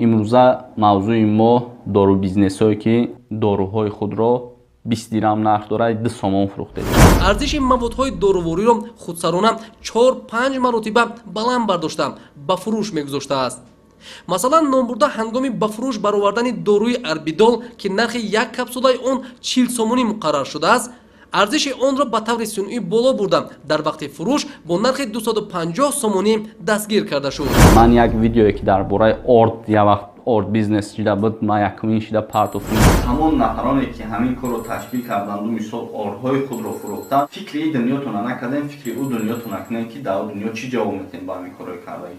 имрӯза мавзӯи мо дору бизнесое ки доруҳои худро 20 дирҳам нарх дорад 2 сомон фурӯхтед. арзиши маводҳои дорувориро худсарона 4-5 маротиба баланд бардошта ба фурӯш мегузоштааст. масалан номбурда ҳангоми ба фурӯш баровардани доруи арбидол ки нархи як капсулаи он 40 сомонӣ муқаррар шудааст, арзиши онро ба таври сунъӣ боло бурда дар вақти фурӯш бо нархи 250 сомонӣ дастгир карда шуд. ман як видеое ки дар бораи орд як вақт орд бизнес шида буд, ман якумин шида партофтум. ҳамон нафароне ки ҳамин корро ташкил карданду мисол ордҳои худро фурӯхтанд, фикри ин дунётона накардем, фикри ӯ дунётона кунем ки дар дунё чӣ ҷавоб метем ба ҳамин корро кардаи.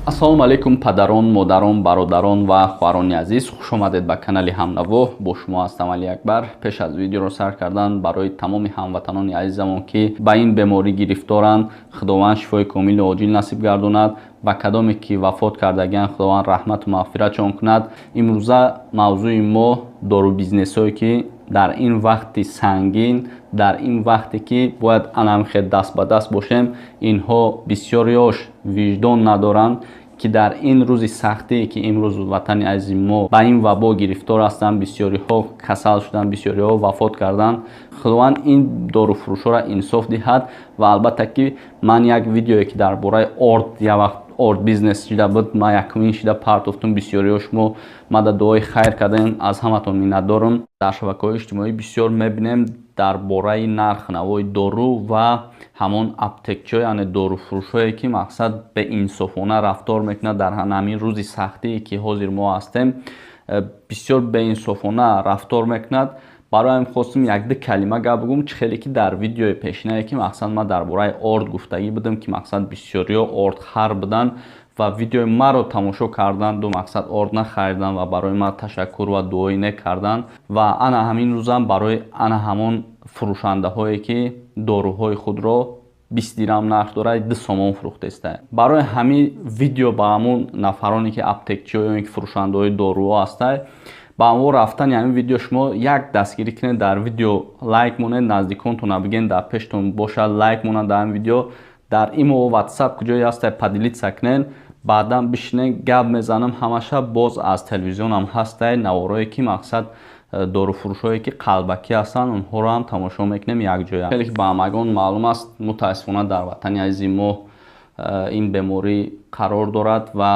ассалому алайкум падарон, модарон, бародарон ва хоҳарони азиз, хуш омадед ба канали Ҳамнаво. Бо шумо ҳастам Али Акбар. Пеш аз видеоро сар кардан барои тамоми ҳамватанони азизамон ки ба ин беморӣ гирифторанд, худованд шифои комили оҷил насиб гардонад, ба кадоме ки вафот кардагиянд худованд раҳмату мағфиратшон кунад. имрӯза мавзӯи мо дору бизнесое ки дар ин вақти сангин, дар ин вақте ки бояд анамхе даст ба даст бошем, инҳо бисёриёш виҷдон надоранд ки дар ин рӯзи сахтие ки имрӯз ватани азизи мо ба ин вабо гирифтор ҳастанд, бисёриҳо касал шуданд, бисёриҳо вафот карданд. худованд ин доруфурӯшҳоро инсоф диҳад ва албатта ки ман як видеое ки дар бораи орд як вақт орд бизнес шида буд, ман якумин шида партофтум, бисёриҳо шумо мада дуои хайр кардем, аз ҳаматон миннатдорам. дар шабакаҳои иҷтимоӣ бисёр мебинем дар бораи нархнавои дору ва ҳамон аптекчо, яъне доруфурӯшҳое ки мақсад беинсофона рафтор мекунад дар ҳамин рӯзи сахтие ки ҳозир мо ҳастем, бисёр беинсофона рафтор мекунад. барои ҳамин хостам як-ду калима гап бигӯм, чӣ хеле ки дар видеои пешинае ки мақсад ман дар бораи орд гуфтагӣ будам ки мақсад бисёриҳо ордхар буданд ва видеои маро тамошо карданду мақсад орд нахаридан ва барои ман ташаккур ва дуои нек кардан. ва ана ҳамин рӯзам барои ана ҳамон фурӯшандаҳое ки доруҳои худро 20 дирҳам нарх дорад 2 сомон фурӯхтеста. барои ҳамин видео ба ҳамон нафароне ки аптекчиҳо ё ки фурӯшандаҳои доруҳо ҳастанд, ба ҳамон рафтани ҳамин видео шумо як дастгирӣ кунед, дар видео лайк монед, наздиконтон бигӯед дар пештон бошад лайк монад дар ҳамин видео, дар имо ватсап куҷое ҳастад падилитса кунед, баъдан бишинед гап мезанам. ҳамаша боз аз телевизионам ҳастай наворое ки мақсад доруфурӯшҳое ки қалбакӣ ҳастанд, онҳоро ҳам тамошо мекунем якҷоя. хеле ки ба ҳамагон маълум аст, мутаассифона дар ватани азизи мо ин беморӣ қарор дорад ва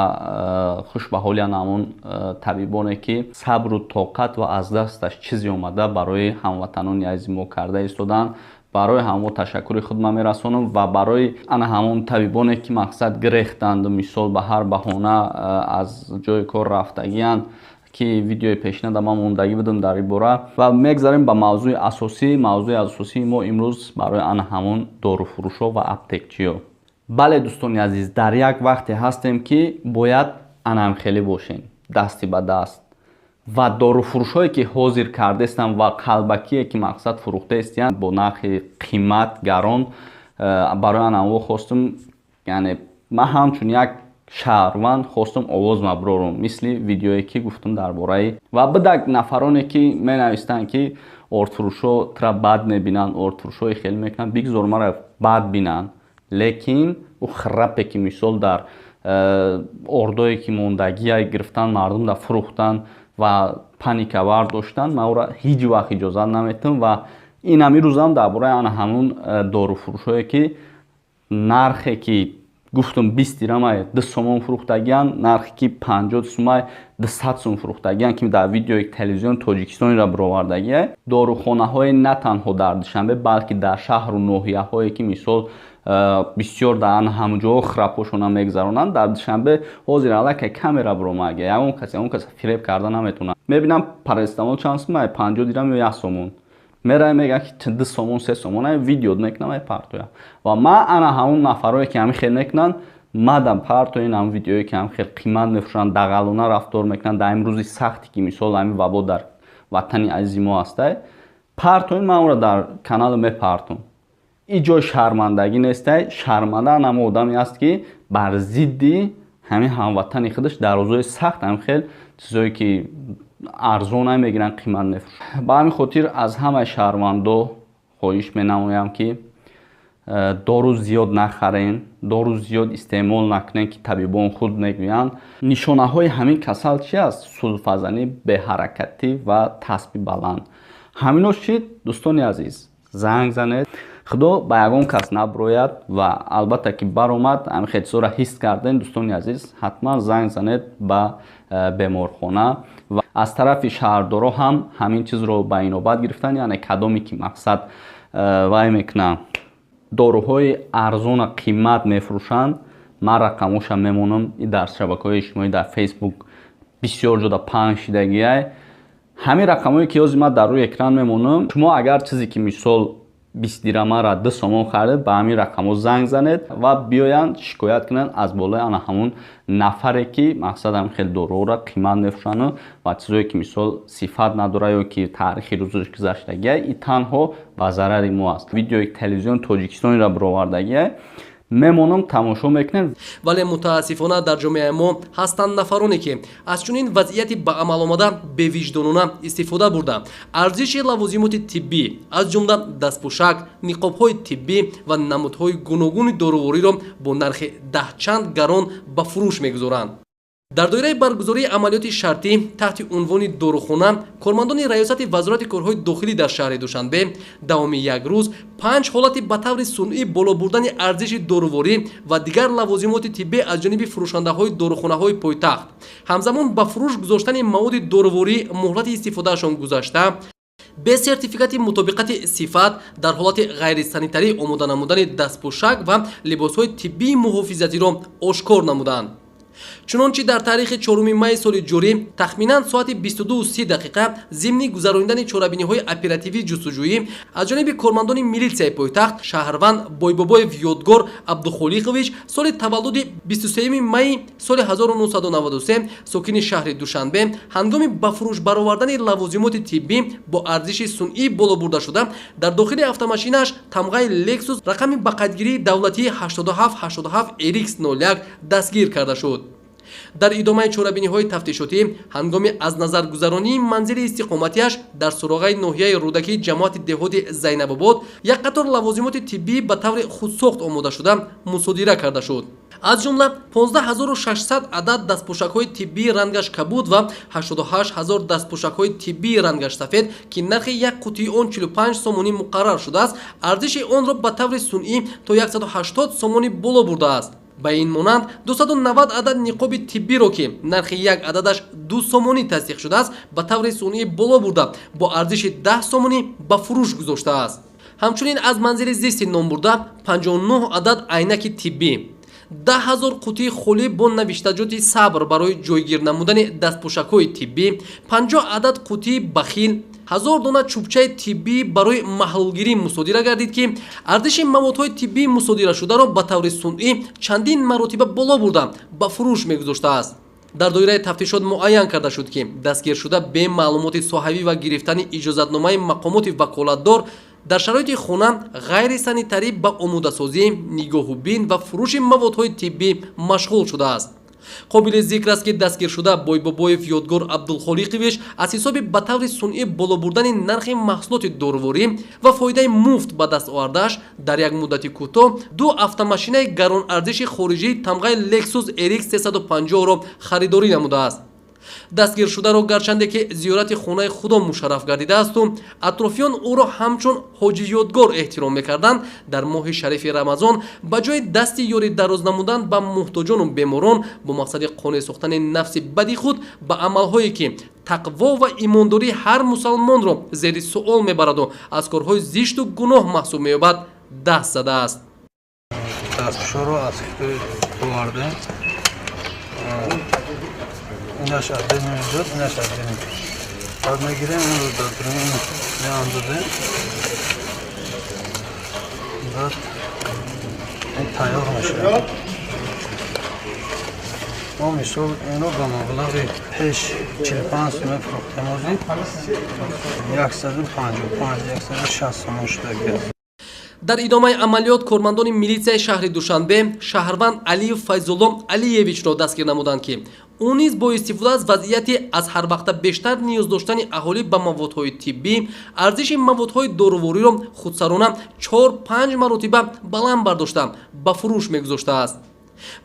хушбаҳоли ҳамон табибоне ки сабру тоқат ва аз дасташ чизе омада барои ҳамватанони азизи мо карда истоданд. барои ҳамо ташаккури худ ман мерасонам ва барои ана ҳамон табибоне ки мақсад гирехтанд, мисол ба ҳар баҳона аз ҷои кор рафтагиянд ки видеои пешина ман мондагӣ будам дар ин бора. ва мегзарем ба мавзӯи асосӣ. мавзӯи асосии мо имрӯз барои ана ҳамон доруфурӯшҳо ва аптекчиҳо. бале дӯстони азиз, дар як вақте ҳастем ки бояд анамхелӣ бошем, дасти ба даст ва доруфурӯшҳое ки ҳозир кардестанд ва қалбакие ки мақсад фурӯхтаистиянд бо нархи қимат гарон. барои анаво хостам, яъне ман ҳамчун як шаҳрванд хостам овозма бирорам, мисли видеое ки гуфтам дар бораи ва бидак нафароне ки менавистанд ки ордфурӯшҳо тра бад мебинанд, ордфурӯшҳои хеле мекунанд, бигзор мара бад бинанд, лекин ӯ храпе ки мисол дар ордое ки мондагия гирифтан мардум да фурӯхтанд ва паника бардоштанд, ман ӯро ҳеҷ вақт иҷозат наметам. ва ин ҳамин рӯзам дар бораи ана ҳамон доруфурӯшҳое ки нархе ки гуфтам 20 дирҳамай 2 сомон фурӯхтагиянд, нархе ки 50 сомай 200 сом фурӯхтагиянд ки дар видеои телевизиони тоҷикистонро бировардагия. дорухонаҳое на танҳо дар Душанбе, балки дар шаҳру ноҳияҳое ки мисол бисёр дар ҳамҷо храпошона мегзаронанд, дар Душанбе ҳозир аллакай камера биромагия, ягон касе фиреб карда наметавонад. мебинам парастамол чанд сомай 50 дирҳам ё 1 сомон мерае мега ки 2 сомон 3 сомон видео мекунам партоя. ва ман ана ҳамон нафароне ки ҳамин хел мекунанд мадам партои ин ҳамон видеое ки ҳамин хел қимат мефурӯшанд, дағалона рафтор мекунанд дар ин рӯзи сахти ки мисол ҳамин вабо дар ватани азизи мо ҳастай, партоин ман ӯро дар канал мепартом. ин ҷои шармандагӣ нестай. шарманда ҳамон одаме аст ки бар зидди ҳамин ҳамватани худаш дар рӯзҳои сахт ҳамин хел чизое ки арзон намегиранд, қимат мефурӯшанд. ба ҳамин хотир аз ҳамаи шаҳрвандо хоҳиш менамоям ки дору зиёд нахарен, дору зиёд истеъмол накунем ки табибон худ мегӯянд. нишонаҳои ҳамин касал чи аст? сулфазанӣ, беҳаракатӣ ва тасби баланд. ҳамино чӣ? дӯстони азиз, занг занед, худо ба ягон кас наброяд ва албатта ки баромад ҳамин ҳедисаро ҳис кардем, дӯстони азиз, ҳатман занг занед ба беморхона. ва аз тарафи шаҳрдоро ҳам ҳамин чизро ба инобат гирифтан, яъне кадоме ки мақсад вай мекунанд доруҳои арзона қимат мефурӯшанд, ман рақамоша мемонам дар шабакаҳои иҷтимоӣ, дар фейсбук бисёр ҷода паҳн шидагиай. ҳамин рақамҳое ки ҳозир ман дар рӯи экран мемонам, шумо агар чизе ки мисол 20 дирҳамара 2 сомон харидед, ба ҳамин рақамҳо занг занед ва биёянд шикоят кунанд аз болои ана ҳамун нафаре ки мақсад ҳамин хеле доруҳоро қимат мефурӯшанд ва чизое ки мисол сифат надора ё ки таърихи рӯзаш гузаштагиай, и танҳо ба зарари мо аст. видеои телевизиони тоҷикистонро бировардагиай, мемонам тамошо мекунем. вале мутаассифона дар ҷомеаи мо ҳастанд нафароне ки аз чунин вазъияти ба амал омада бевиҷдонона истифода бурда арзиши лавозимоти тиббӣ аз ҷумла дастпӯшак, ниқобҳои тиббӣ ва намудҳои гуногуни дорувориро бо нархи даҳчанд гарон ба фурӯш мегузоранд. дар доираи баргузории амалиёти шартӣ таҳти унвони дорухона, кормандони раёсати вазорати корҳои дохилӣ дар шаҳри душанбе давоми як рӯз 5 ҳолати ба таври сунъӣ боло бурдани арзиши доруворӣ ва дигар лавозимоти тиббӣ аз ҷониби фурӯшандаҳои дорухонаҳои пойтахт ҳамзамон ба фурӯш гузоштани маводи доруворӣ муҳлати истифодаашон гузашта, бе сертификати мутобиқати сифат дар ҳолати ғайрисанитарӣ омода намудани дастпӯшак ва либосҳои тиббии муҳофизатиро ошкор намуданд. чунончи дар таърихи 4 майи соли ҷорӣ тахминан соати 22:30 зимни гузарониндани чорабиниҳои оперативии ҷустуҷӯӣ аз ҷониби кормандони милитсияи пойтахт шаҳрванд бойбобоев ёдгор абдухолиқович соли таваллуди 23 майи соли 1993 сокини шаҳри душанбе ҳангоми ба фурӯш баровардани лавозимоти тиббӣ бо арзиши сунъӣ боло бурдашуда дар дохили автомашинааш тамғаи лексус рақами ба қайдгирии давлатии 8787 RX01 дастгир карда шуд. дар идомаи чорабиниҳои тафтишотӣ ҳангоми аз назаргузаронии манзили истиқоматиаш дар суроғаи ноҳияи рӯдакии ҷамоати деҳоти зайнабобод як қатор лавозимоти тиббӣ ба таври худсохт омода шуда мусодира карда шуд. аз ҷумла 15600 адад дастпӯшакҳои тиббии рангаш кабуд ва 88000 дастпӯшакҳои тиббии рангаш сафед ки нархи як қутии он 45 сомонӣ муқаррар шудааст, арзиши онро ба таври сунъӣ то 180 сомонӣ боло бурдааст. ба ин монанд 290 адад ниқоби тиббиро ки нархи як ададаш 2 сомонӣ тасдиқ шудааст, ба таври сунъӣ боло бурда бо арзиши 10 сомонӣ ба фурӯш гузоштааст. ҳамчунин аз манзили зисти номбурда 59 адад айнаки тиббӣ, 10000 қутии холӣ бо навиштаҷоти сабр барои ҷойгир намудани дастпӯшакҳои тиббӣ, 50 адад қутии бахил, 1000 дона чӯбчаи тиббӣ барои маҳлулгирӣ мусодира гардид ки арзиши маводҳои тиббии мусодирашударо ба таври сунъӣ чандин маротиба боло бурда ба фурӯш мегузоштааст. дар доираи тафтишот муайян карда шуд ки дастгиршуда бе маълумоти соҳавӣ ва гирифтани иҷозатномаи мақомоти ваколатдор дар шароити хона ғайрисанитарӣ ба омодасозӣ, нигоҳубин ва фурӯши маводҳои тиббӣ машғул шудааст. қобили зикр аст ки дастгиршуда бойбобоев ёдгор абдулхолиқович аз ҳисоби ба таври сунъӣ боло бурдани нархи маҳсулоти доруворӣ ва фоидаи муфт ба даст овардааш дар як муддати кӯтоҳ 2 автомашинаи гаронарзиши хориҷии тамғаи Lexus RX 350-ро харидорӣ намудааст. дастгиршударо гарчанде ки зиёрати хонаи худо мушарраф гардидаасту атрофиён ӯро ҳамчун ҳоҷи ёдгор эҳтиром мекарданд, дар моҳи шарифи рамазон ба ҷои дасти ёрӣ дароз намудан ба муҳтоҷону беморон бо мақсади қонеъ сохтани нафси бади худ ба амалҳое ки тақво ва имондории ҳар мусалмонро зери суол мебараду аз корҳои зишту гуноҳ маҳсуб меёбад даст задааст. дастпӯшакро аз оварда инаш адда меҷод, инаш адда меҷод. Баъд мегирем, инро додбирем, меандозем. Баъд ин тайёр мешавад. мо мисол инро ба маблағи пеш 45 сом мефурӯхтем ҳозир 155-160 сомон шудагиаст. дар идомаи амалиёт кормандони милитсияи шаҳри душанбе шаҳрванд алиев файзулло алиевичро дастгир намуданд ки او نیز با استفاده از وضعیتی از هر وقت بیشتر نیاز داشتن اهالی به موادهای طبی ارزش موادهای دارووری را خودسرانه 4-5 مرتبه بلند برداشته به فروش میگذاشته است.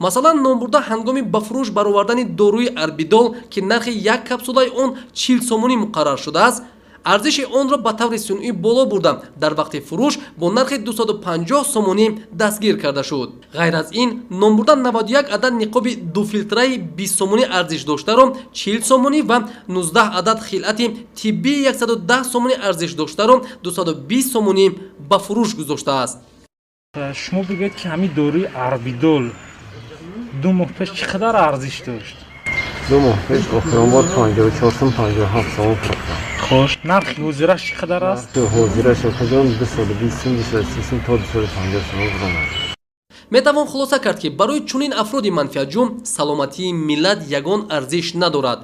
مثلا نامبرده هنگامی به فروش برآوردن داروی اربیدول که نرخ یک کپسولای آن 40 سومونی مقرر شده است، ارزش آن را به طور صنعی بالا برده در وقت فروش با نرخ 250 سومونی دستگیر کرده شد. غیر از این نامبرده 91 عدد نقاب دو فیلتره 20 سومونی ارزش داشته را 40 سومونی و 19 عدد خلعت طبی 110 سومونی ارزش داشته را 220 سومونی به فروش گذاشته است. شما بگید که همین داروی اربیدول 2 ماه پیش چقدر ارزش داشت؟ 2 ماه پیش آخرانبار 54 سوم 57 سوم فروختم. خوش. نرخ حاضرش چقدر است؟ حاضرش کجا 220 سوم 230 سوم تا 250 سوم بودم. метавон хулоса кард ки барои чунин афроди манфиатҷӯ саломатии миллат ягон арзиш надорад.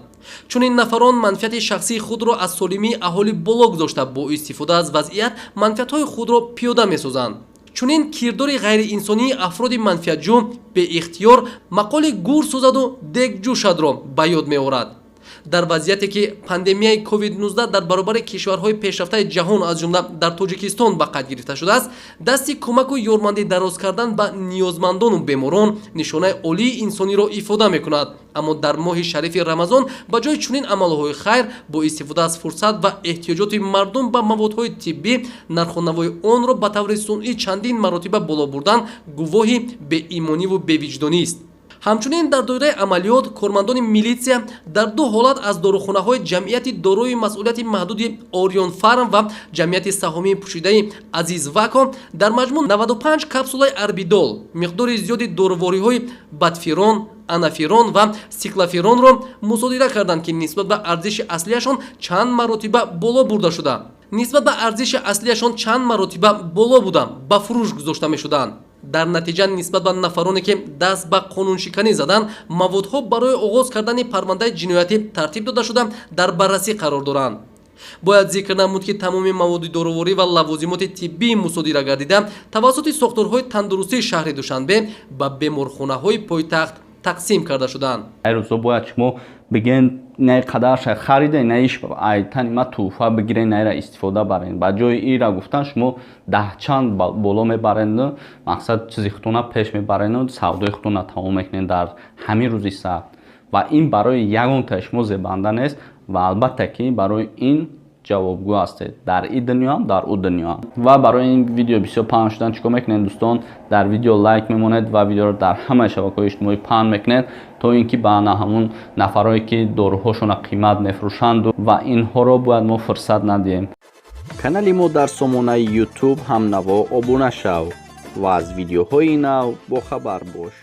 чунин нафарон манфиати шахсии худро аз солимии аҳолӣ боло гузошта бо истифода аз вазъият манфиатҳои худро пиёда месозанд. чунин кирдори ғайриинсонии афроди манфиатҷӯ беихтиёр мақоли гур сӯзаду дег ҷӯшадро ба ёд меорад. дар вазъияте ки пандемияи COVID-19 дар баробари кишварҳои пешрафтаи ҷаҳон аз ҷумла дар тоҷикистон ба қайд гирифта шудааст, дасти кӯмаку ёрмандӣ дароз кардан ба ниёзмандону беморон нишонаи олии инсониро ифода мекунад. аммо дар моҳи шарифи рамазон ба ҷои чунин амалҳои хайр бо истифода аз фурсат ва эҳтиёҷоти мардум ба маводҳои тиббӣ нарху навои онро ба таври сунъӣ чандин маротиба боло бурдан гувоҳи беимониву бевиҷдонист. ҳамчунин дар доираи амалиёт кормандони милитсия дар ду ҳолат аз дорухонаҳои ҷамъияти дорои масъулияти маҳдуди Orion Farm ва ҷамъияти саҳомии пӯшидаи Азиз Вако дар маҷмӯъ 95 капсулаи арбидол миқдори зиёди доровориҳои бадфирон, анафирон ва сиклофиронро мусодира карданд ки нисбат ба арзиши аслияшон чанд маротиба боло бурда шуда. нисбат ба арзиши аслияшон чанд маротиба боло буда ба фурӯш гузошта мешуданд. дар натиҷа нисбат ба нафароне ки даст ба қонуншиканӣ заданд маводҳо барои оғоз кардани парвандаи ҷиноятӣ тартиб дода шуда дар баррасӣ қарор доранд. бояд зикр намуд ки тамоми маводи дороворӣ ва лавозимоти тиббии мусодира гардида тавассути сохторҳои тандурустии шаҳри Душанбе ба беморхонаҳои пойтахт тақсим карда шуданд. рӯзо бояд шумо бигӯед не қадарша хариде наиш айтани ма тӯҳфа бигирен наира истифода барен ба ҷои ира гуфтан шумо даҳчанд боло мебарен мақсад чизи хутуна пеш мебарен савдои хутуна тамом мекунен дар ҳамин рӯзи сахт ва ин барои ягонтаи шумо зебанда нест ва албатта ки барои ин ҷавобгӯ ҳастед дар ин дунё дар у дунё. ва барои ин видео бисёр паҳн шудан чӣ кор мекунед дӯстон? дар видео лайк мемонед ва видеоро дар ҳамаи шабакаҳои иҷтимоӣ паҳн мекунед то ин ки ба ҳамун нафарое ки доруҳошона қимат мефурӯшанду ва инҳоро бояд мо фурсат надиҳем. канали мо дар сомонаи YouTube ҳамнаво обуна шав ва аз видеоҳои нав бохабар бош.